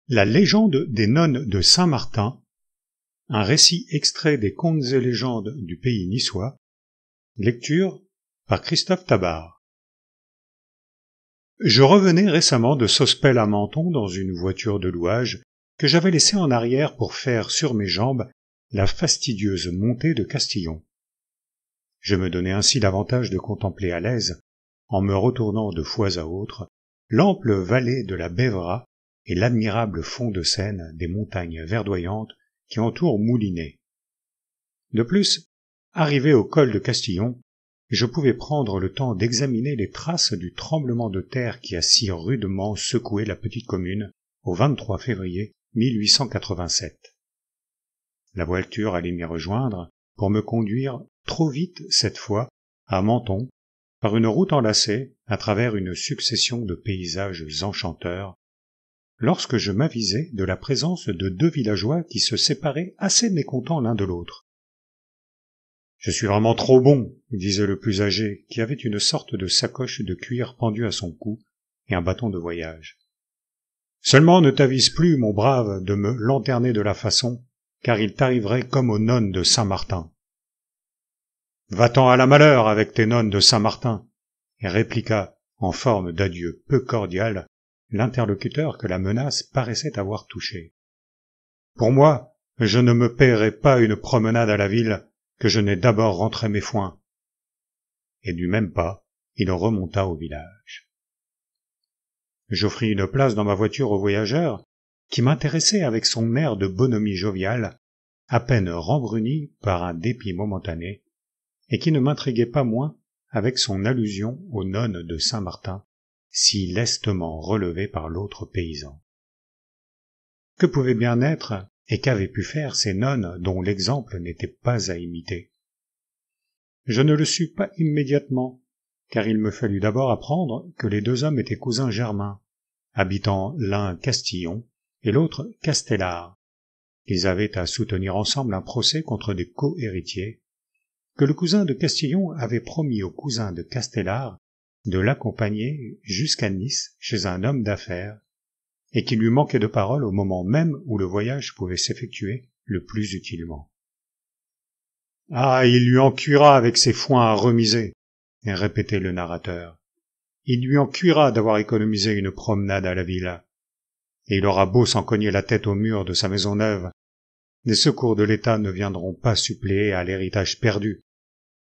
La légende des nonnes de Saint-Martin, un récit extrait des contes et légendes du pays niçois, lecture par Christophe Tabar. Je revenais récemment de Sospel à Menton dans une voiture de louage que j'avais laissée en arrière pour faire sur mes jambes la fastidieuse montée de Castillon. Je me donnais ainsi l'avantage de contempler à l'aise, en me retournant de fois à autre, l'ample vallée de la Bévera et l'admirable fond de Seine des montagnes verdoyantes qui entourent Moulinet. De plus, arrivé au col de Castillon, je pouvais prendre le temps d'examiner les traces du tremblement de terre qui a si rudement secoué la petite commune au 23 février 1887. La voiture allait m'y rejoindre pour me conduire trop vite cette fois à Menton par une route enlacée à travers une succession de paysages enchanteurs, lorsque je m'avisai de la présence de deux villageois qui se séparaient assez mécontents l'un de l'autre. « Je suis vraiment trop bon, » disait le plus âgé, qui avait une sorte de sacoche de cuir pendue à son cou et un bâton de voyage. « Seulement ne t'avise plus, mon brave, de me lanterner de la façon, car il t'arriverait comme aux nonnes de Saint-Martin. »« Va-t'en à la malheur avec tes nonnes de Saint-Martin » répliqua, en forme d'adieu peu cordial, l'interlocuteur que la menace paraissait avoir touché. « Pour moi, je ne me paierai pas une promenade à la ville que je n'ai d'abord rentré mes foins. » Et du même pas, il remonta au village. J'offris une place dans ma voiture au voyageur, qui m'intéressait avec son air de bonhomie joviale, à peine rembruni par un dépit momentané, et qui ne m'intriguait pas moins avec son allusion aux nonnes de Saint-Martin, si lestement relevée par l'autre paysan. Que pouvaient bien être et qu'avaient pu faire ces nonnes dont l'exemple n'était pas à imiter? Je ne le sus pas immédiatement, car il me fallut d'abord apprendre que les deux hommes étaient cousins germains, habitant l'un Castillon et l'autre Castellar. Ils avaient à soutenir ensemble un procès contre des co-héritiers, que le cousin de Castillon avait promis au cousin de Castellar de l'accompagner jusqu'à Nice chez un homme d'affaires, et qui lui manquait de parole au moment même où le voyage pouvait s'effectuer le plus utilement. « Ah, il lui en cuira avec ses foins à remiser !» répétait le narrateur. « Il lui en cuira d'avoir économisé une promenade à la villa. Et il aura beau s'en cogner la tête au mur de sa maison neuve, les secours de l'État ne viendront pas suppléer à l'héritage perdu,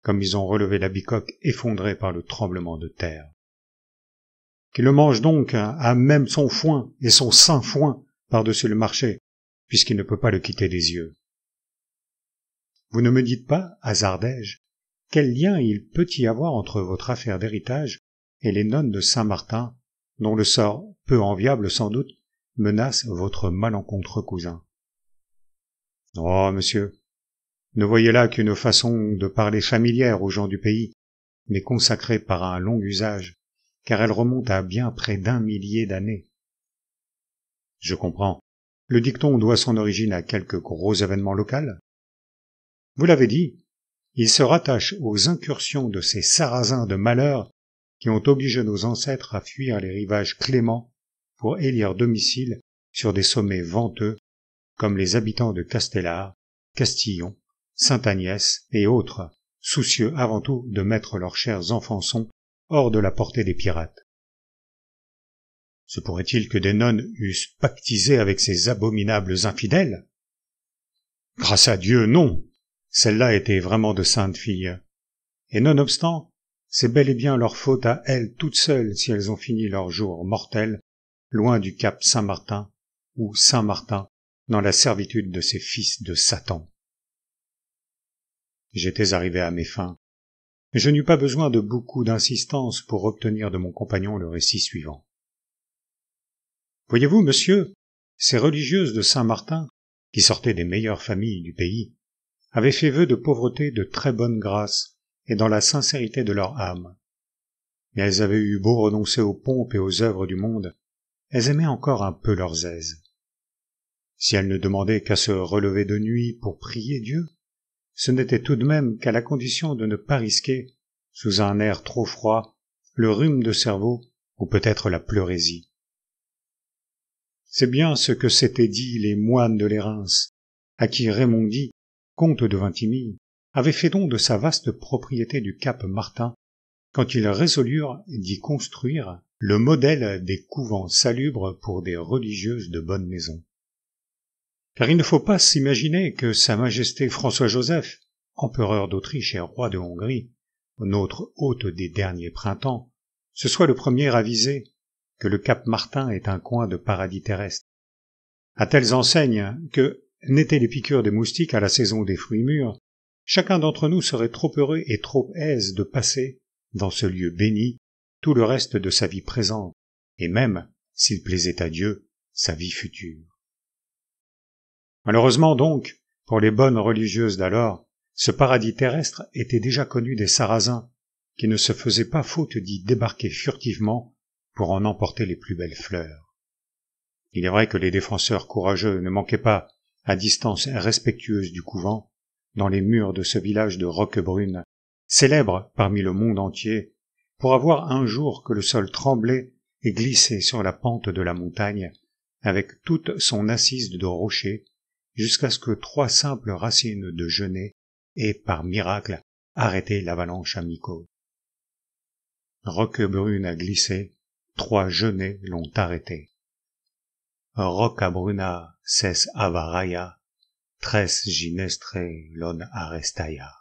comme ils ont relevé la bicoque effondrée par le tremblement de terre. Qu'il le mange donc à même son foin et son saint foin par-dessus le marché, puisqu'il ne peut pas le quitter des yeux. Vous ne me dites pas, hasardai-je, quel lien il peut y avoir entre votre affaire d'héritage et les nonnes de Saint-Martin, dont le sort, peu enviable sans doute, menace votre malencontreux cousin. Oh, monsieur, ne voyez là qu'une façon de parler familière aux gens du pays, mais consacrée par un long usage, car elle remonte à bien près d'1 millier d'années. Je comprends. Le dicton doit son origine à quelque gros événement local. Vous l'avez dit, il se rattache aux incursions de ces sarrasins de malheur qui ont obligé nos ancêtres à fuir les rivages cléments pour élire domicile sur des sommets venteux comme les habitants de Castellar, Castillon, Sainte-Agnès et autres, soucieux avant tout de mettre leurs chers enfançons hors de la portée des pirates. Se pourrait-il que des nonnes eussent pactisé avec ces abominables infidèles? Grâce à Dieu, non! Celles-là étaient vraiment de saintes filles. Et nonobstant, c'est bel et bien leur faute à elles toutes seules si elles ont fini leurs jours mortels loin du cap Saint-Martin ou Saint-Martin dans la servitude de ces fils de Satan. J'étais arrivé à mes fins. Je n'eus pas besoin de beaucoup d'insistance pour obtenir de mon compagnon le récit suivant. Voyez-vous, monsieur, ces religieuses de Saint-Martin, qui sortaient des meilleures familles du pays, avaient fait vœu de pauvreté de très bonne grâce et dans la sincérité de leur âme. Mais elles avaient eu beau renoncer aux pompes et aux œuvres du monde, elles aimaient encore un peu leurs aises. Si elle ne demandait qu'à se relever de nuit pour prier Dieu, ce n'était tout de même qu'à la condition de ne pas risquer, sous un air trop froid, le rhume de cerveau ou peut-être la pleurésie. C'est bien ce que s'étaient dit les moines de Lérins, à qui Raymondi, comte de Vintimille, avait fait don de sa vaste propriété du Cap Martin quand ils résolurent d'y construire le modèle des couvents salubres pour des religieuses de bonne maison. Car il ne faut pas s'imaginer que Sa Majesté François-Joseph, empereur d'Autriche et roi de Hongrie, notre hôte des derniers printemps, ce soit le premier avisé que le Cap Martin est un coin de paradis terrestre, à telles enseignes que, n'étaient les piqûres des moustiques à la saison des fruits mûrs, chacun d'entre nous serait trop heureux et trop aise de passer, dans ce lieu béni, tout le reste de sa vie présente, et même, s'il plaisait à Dieu, sa vie future. Malheureusement donc, pour les bonnes religieuses d'alors, ce paradis terrestre était déjà connu des Sarrasins, qui ne se faisaient pas faute d'y débarquer furtivement pour en emporter les plus belles fleurs. Il est vrai que les défenseurs courageux ne manquaient pas, à distance respectueuse du couvent, dans les murs de ce village de Roquebrune, célèbre parmi le monde entier, pour avoir un jour que le sol tremblait et glissait sur la pente de la montagne, avec toute son assise de rochers, jusqu'à ce que 3 simples racines de genêt aient, par miracle, arrêté l'avalanche à mi-côte. Roquebrune a glissé, 3 genêts l'ont arrêté. Rocabruna ses avaraya, tres ginestre lon arrestaya.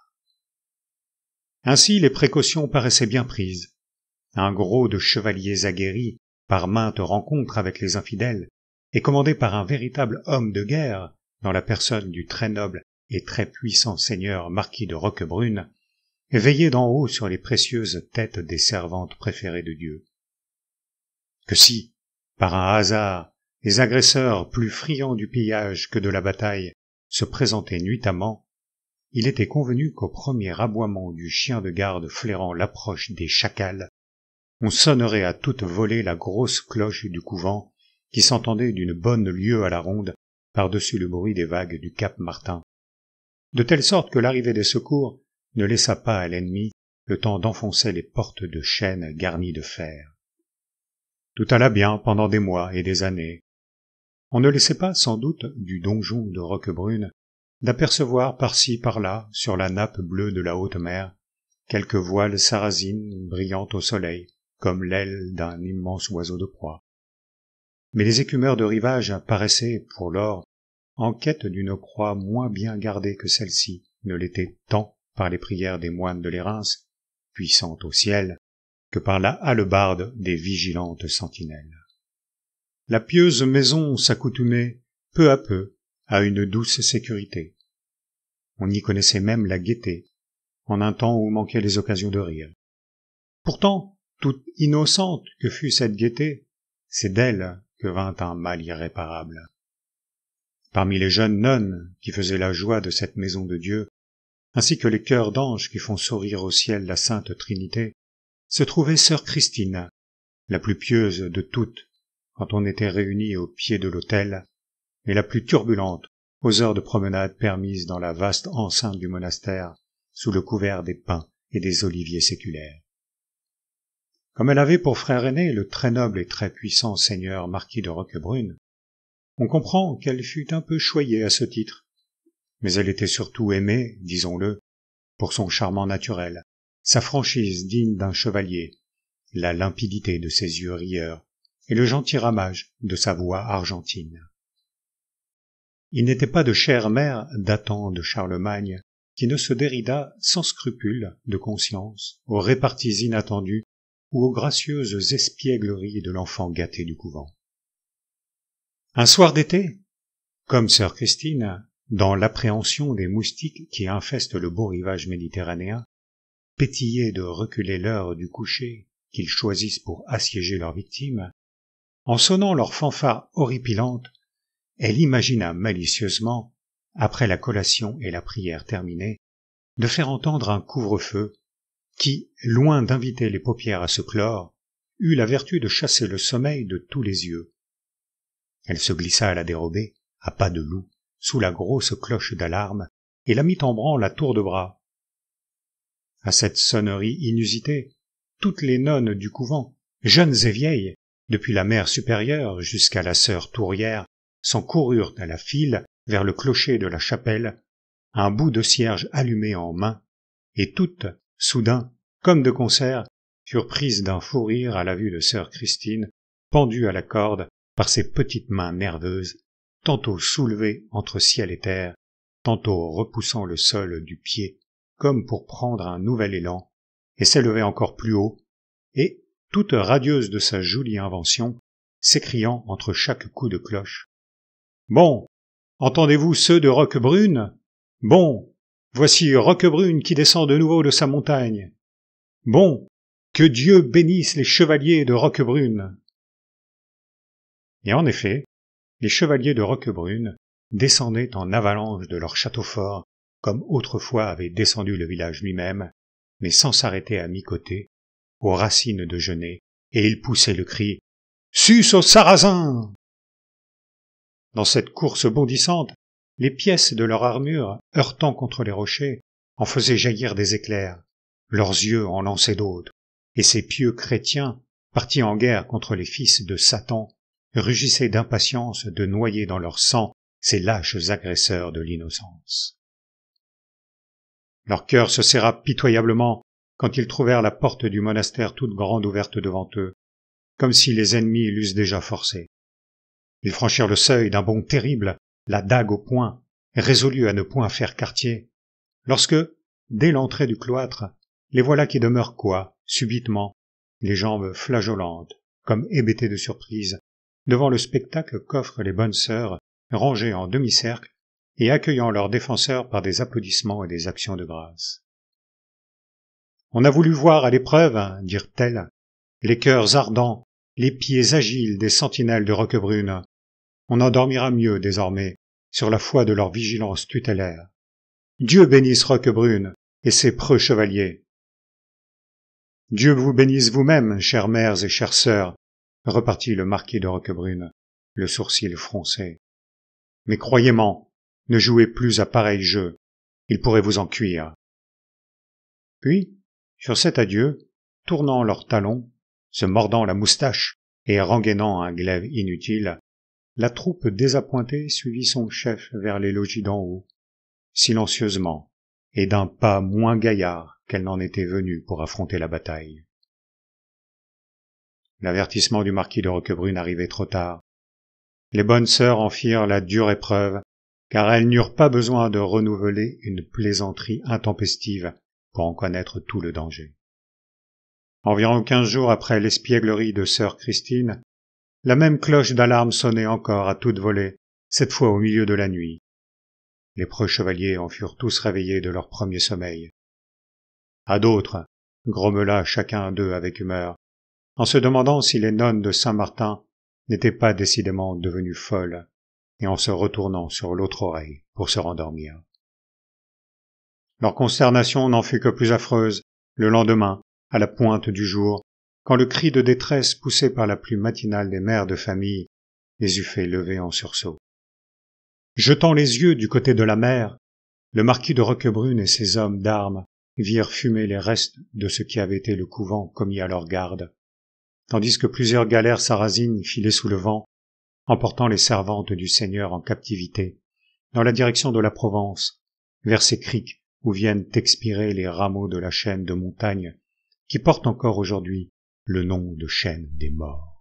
Ainsi les précautions paraissaient bien prises. Un gros de chevaliers aguerris, par maintes rencontres avec les infidèles, et commandé par un véritable homme de guerre, dans la personne du très noble et très puissant seigneur marquis de Roquebrune, veillait d'en haut sur les précieuses têtes des servantes préférées de Dieu. Que si, par un hasard, les agresseurs plus friands du pillage que de la bataille se présentaient nuitamment, il était convenu qu'au premier aboiement du chien de garde flairant l'approche des chacals, on sonnerait à toute volée la grosse cloche du couvent qui s'entendait d'une bonne lieue à la ronde par-dessus le bruit des vagues du Cap Martin, de telle sorte que l'arrivée des secours ne laissa pas à l'ennemi le temps d'enfoncer les portes de chêne garnies de fer. Tout alla bien pendant des mois et des années. On ne laissait pas, sans doute, du donjon de Roquebrune, d'apercevoir par-ci par-là, sur la nappe bleue de la haute mer, quelques voiles sarrasines brillant au soleil, comme l'aile d'un immense oiseau de proie. Mais les écumeurs de rivage paraissaient, pour lors, en quête d'une croix moins bien gardée que celle-ci ne l'était tant par les prières des moines de Lérins, puissantes au ciel, que par la hallebarde des vigilantes sentinelles. La pieuse maison s'accoutumait, peu à peu, à une douce sécurité. On y connaissait même la gaieté, en un temps où manquaient les occasions de rire. Pourtant, toute innocente que fût cette gaieté, c'est d'elle que vint un mal irréparable. Parmi les jeunes nonnes qui faisaient la joie de cette maison de Dieu, ainsi que les chœurs d'anges qui font sourire au ciel la Sainte Trinité, se trouvait sœur Christine, la plus pieuse de toutes quand on était réunis au pied de l'autel, et la plus turbulente aux heures de promenade permises dans la vaste enceinte du monastère sous le couvert des pins et des oliviers séculaires. Comme elle avait pour frère aîné le très noble et très puissant seigneur marquis de Roquebrune, on comprend qu'elle fut un peu choyée à ce titre, mais elle était surtout aimée, disons-le, pour son charmant naturel, sa franchise digne d'un chevalier, la limpidité de ses yeux rieurs et le gentil ramage de sa voix argentine. Il n'était pas de chère mère datant de Charlemagne qui ne se déridât sans scrupule de conscience aux réparties inattendues ou aux gracieuses espiègleries de l'enfant gâté du couvent. Un soir d'été, comme sœur Christine, dans l'appréhension des moustiques qui infestent le beau rivage méditerranéen, pétillait de reculer l'heure du coucher qu'ils choisissent pour assiéger leurs victimes, en sonnant leur fanfare horripilante, elle imagina malicieusement, après la collation et la prière terminée, de faire entendre un couvre-feu qui, loin d'inviter les paupières à se clore, eut la vertu de chasser le sommeil de tous les yeux. Elle se glissa à la dérobée, à pas de loup, sous la grosse cloche d'alarme, et la mit en branle à tour de bras. À cette sonnerie inusitée, toutes les nonnes du couvent, jeunes et vieilles, depuis la mère supérieure jusqu'à la sœur tourière, s'en coururent à la file vers le clocher de la chapelle, un bout de cierge allumé en main, et toutes, soudain, comme de concert, furent prises d'un fou rire à la vue de sœur Christine, pendue à la corde par ses petites mains nerveuses, tantôt soulevées entre ciel et terre, tantôt repoussant le sol du pied, comme pour prendre un nouvel élan, et s'élever encore plus haut, et, toute radieuse de sa jolie invention, s'écriant entre chaque coup de cloche. « Bon, entendez-vous ceux de Roquebrune ? Bon, voici Roquebrune qui descend de nouveau de sa montagne. Bon, que Dieu bénisse les chevaliers de Roquebrune !» Et en effet, les chevaliers de Roquebrune descendaient en avalanche de leur château fort, comme autrefois avait descendu le village lui-même, mais sans s'arrêter à mi-côté, aux racines de genêt, et ils poussaient le cri « Sus aux Sarrasins !» Dans cette course bondissante, les pièces de leur armure, heurtant contre les rochers, en faisaient jaillir des éclairs, leurs yeux en lançaient d'autres, et ces pieux chrétiens, partis en guerre contre les fils de Satan, rugissaient d'impatience de noyer dans leur sang ces lâches agresseurs de l'innocence. Leur cœur se serra pitoyablement quand ils trouvèrent la porte du monastère toute grande ouverte devant eux, comme si les ennemis l'eussent déjà forcée. Ils franchirent le seuil d'un bond terrible, la dague au poing, résolus à ne point faire quartier, lorsque, dès l'entrée du cloître, les voilà qui demeurent quoi, subitement, les jambes flageolantes, comme hébétées de surprise, devant le spectacle qu'offrent les bonnes sœurs, rangées en demi-cercle et accueillant leurs défenseurs par des applaudissements et des actions de grâce. « On a voulu voir à l'épreuve, dirent-elles, les cœurs ardents, les pieds agiles des sentinelles de Roquebrune. On en dormira mieux, désormais, sur la foi de leur vigilance tutélaire. Dieu bénisse Roquebrune et ses preux chevaliers. » « Dieu vous bénisse vous-même, chères mères et chères sœurs, » repartit le marquis de Roquebrune, le sourcil froncé. « Mais croyez-m'en, ne jouez plus à pareil jeu, il pourrait vous en cuire. » Puis, sur cet adieu, tournant leurs talons, se mordant la moustache et rengainant un glaive inutile, la troupe désappointée suivit son chef vers les logis d'en haut, silencieusement, et d'un pas moins gaillard qu'elle n'en était venue pour affronter la bataille. L'avertissement du marquis de Roquebrune arrivait trop tard. Les bonnes sœurs en firent la dure épreuve, car elles n'eurent pas besoin de renouveler une plaisanterie intempestive pour en connaître tout le danger. Environ 15 jours après l'espièglerie de sœur Christine, la même cloche d'alarme sonnait encore à toute volée, cette fois au milieu de la nuit. Les preux chevaliers en furent tous réveillés de leur premier sommeil. À d'autres, grommela chacun d'eux avec humeur, en se demandant si les nonnes de Saint-Martin n'étaient pas décidément devenues folles, et en se retournant sur l'autre oreille pour se rendormir. Leur consternation n'en fut que plus affreuse le lendemain, à la pointe du jour, quand le cri de détresse poussé par la plus matinale des mères de famille les eut fait lever en sursaut. Jetant les yeux du côté de la mer, le marquis de Roquebrune et ses hommes d'armes virent fumer les restes de ce qui avait été le couvent commis à leur garde, tandis que plusieurs galères sarrasines filaient sous le vent, emportant les servantes du Seigneur en captivité, dans la direction de la Provence, vers ces criques où viennent expirer les rameaux de la chaîne de montagne, qui porte encore aujourd'hui le nom de chaîne des morts.